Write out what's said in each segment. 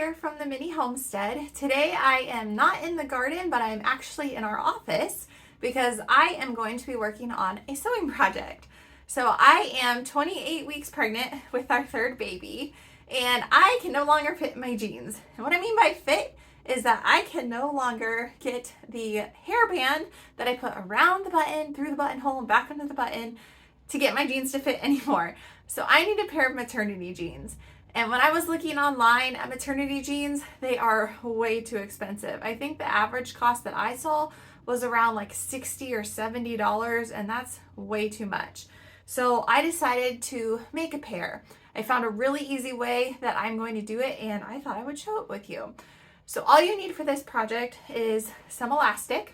here from the mini homestead. Today I am not in the garden, but I'm actually in our office because I am going to be working on a sewing project. So I am 28 weeks pregnant with our third baby, and I can no longer fit my jeans. And what I mean by fit is that I can no longer get the hairband that I put around the button, through the buttonhole, and back into the button to get my jeans to fit anymore. So I need a pair of maternity jeans. And when I was looking online at maternity jeans, they are way too expensive. I think the average cost that I saw was around like $60 or $70, and that's way too much. So I decided to make a pair. I found a really easy way that I'm going to do it, and I thought I would show it with you. So all you need for this project is some elastic.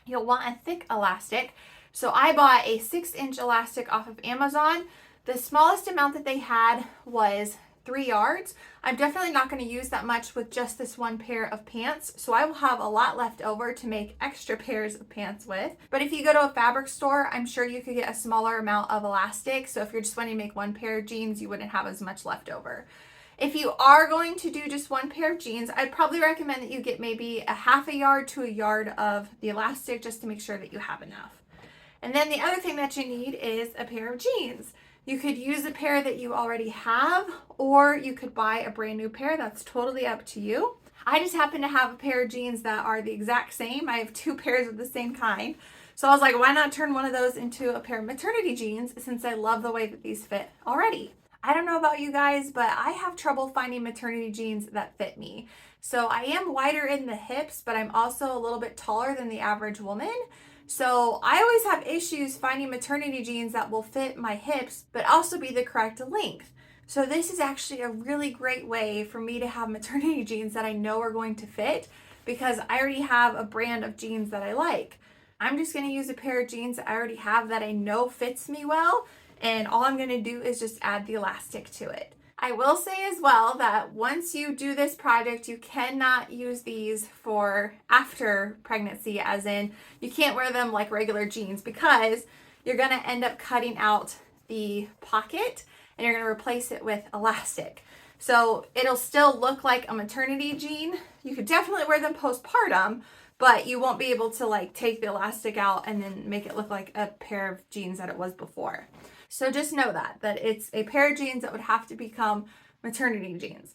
You'll want a thick elastic. So I bought a 6-inch elastic off of Amazon. The smallest amount that they had was 3 yards. I'm definitely not going to use that much with just this one pair of pants, so I will have a lot left over to make extra pairs of pants with. But if you go to a fabric store, I'm sure you could get a smaller amount of elastic, so if you're just wanting to make one pair of jeans, you wouldn't have as much left over. If you are going to do just one pair of jeans, I'd probably recommend that you get maybe a half a yard to a yard of the elastic just to make sure that you have enough. And then the other thing that you need is a pair of jeans. You could use a pair that you already have, or you could buy a brand new pair. That's totally up to you. I just happen to have a pair of jeans that are the exact same. I have 2 pairs of the same kind. So I was like, why not turn one of those into a pair of maternity jeans since I love the way that these fit already. I don't know about you guys, but I have trouble finding maternity jeans that fit me. So I am wider in the hips, but I'm also a little bit taller than the average woman. So I always have issues finding maternity jeans that will fit my hips, but also be the correct length. So this is actually a really great way for me to have maternity jeans that I know are going to fit because I already have a brand of jeans that I like. I'm just going to use a pair of jeans that I already have that I know fits me well, and all I'm going to do is just add the elastic to it. I will say as well that once you do this project, you cannot use these for after pregnancy, as in you can't wear them like regular jeans because you're going to end up cutting out the pocket and you're going to replace it with elastic. So it'll still look like a maternity jean. You could definitely wear them postpartum, but you won't be able to like take the elastic out and then make it look like a pair of jeans that it was before. So just know that it's a pair of jeans that would have to become maternity jeans.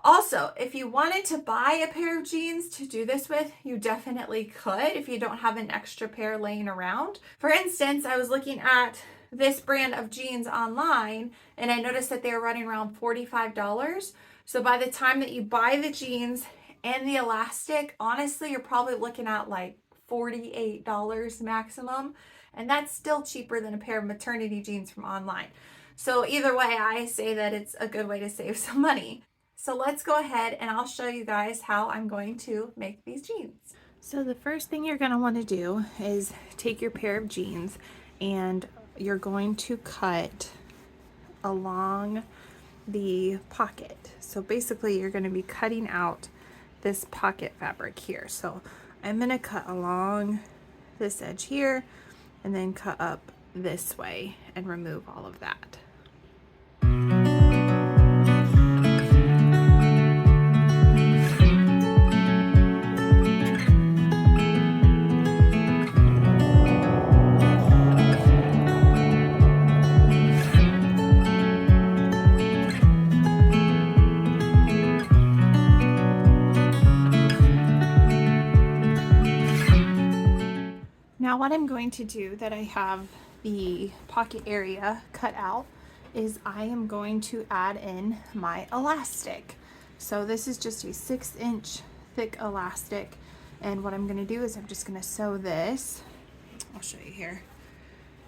Also, if you wanted to buy a pair of jeans to do this with, you definitely could if you don't have an extra pair laying around. For instance, I was looking at this brand of jeans online and I noticed that they were running around $45. So by the time that you buy the jeans and the elastic, honestly, you're probably looking at like $48 maximum. And that's still cheaper than a pair of maternity jeans from online. So either way, I say that it's a good way to save some money. So let's go ahead and I'll show you guys how I'm going to make these jeans. So the first thing you're going to want to do is take your pair of jeans and you're going to cut along the pocket. So basically you're going to be cutting out this pocket fabric here. So I'm going to cut along this edge here and then cut up this way and remove all of that. Now what I'm going to do that I have the pocket area cut out is I am going to add in my elastic. So this is just a 6-inch thick elastic, and what I'm going to do is I'm just going to sew this. I'll show you here.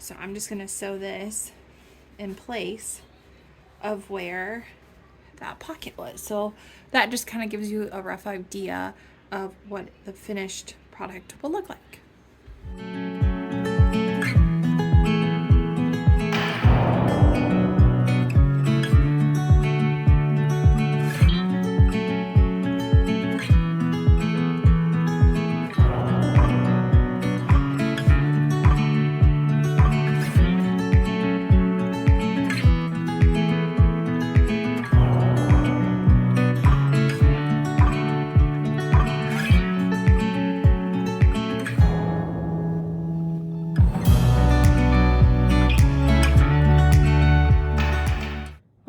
So I'm just going to sew this in place of where that pocket was. So that just kind of gives you a rough idea of what the finished product will look like.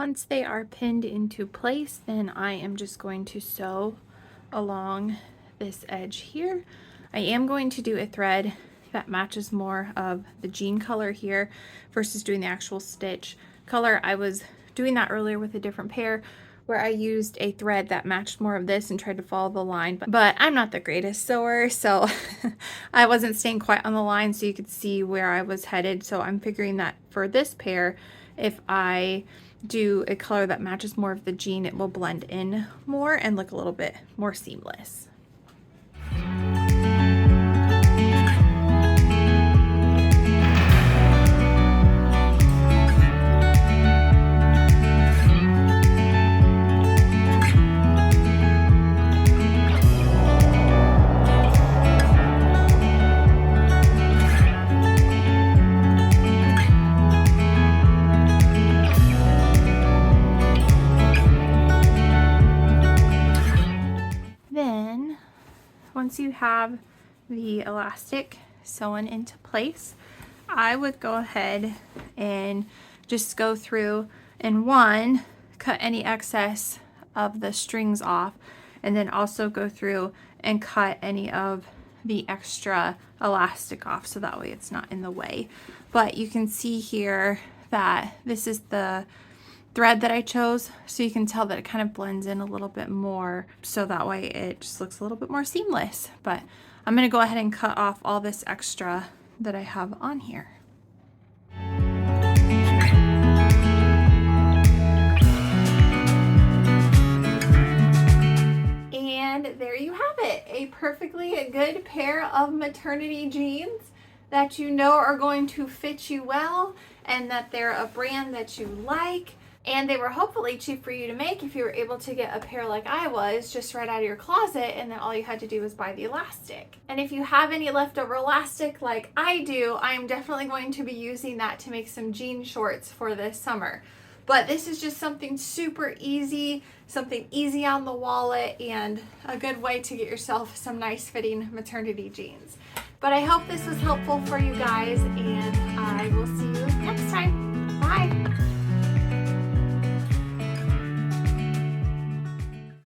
once they are pinned into place, then I am just going to sew along this edge here. I am going to do a thread that matches more of the jean color here versus doing the actual stitch color. I was doing that earlier with a different pair where I used a thread that matched more of this and tried to follow the line, but I'm not the greatest sewer, so I wasn't staying quite on the line so you could see where I was headed. So I'm figuring that for this pair, if I do a color that matches more of the jean, it will blend in more and look a little bit more seamless. Once you have the elastic sewn into place, I would go ahead and just go through and cut any excess of the strings off, and then also go through and cut any of the extra elastic off so that way it's not in the way. But you can see here that this is the thread that I chose, so you can tell that it kind of blends in a little bit more, so that way it just looks a little bit more seamless. But I'm going to go ahead and cut off all this extra that I have on here. And there you have it, a perfectly good pair of maternity jeans that you know are going to fit you well, and that they're a brand that you like. And they were hopefully cheap for you to make if you were able to get a pair like I was, just right out of your closet, and then all you had to do was buy the elastic. And if you have any leftover elastic like I do, I am definitely going to be using that to make some jean shorts for this summer. But this is just something super easy, something easy on the wallet, and a good way to get yourself some nice fitting maternity jeans. But I hope this was helpful for you guys, and I will see you next time.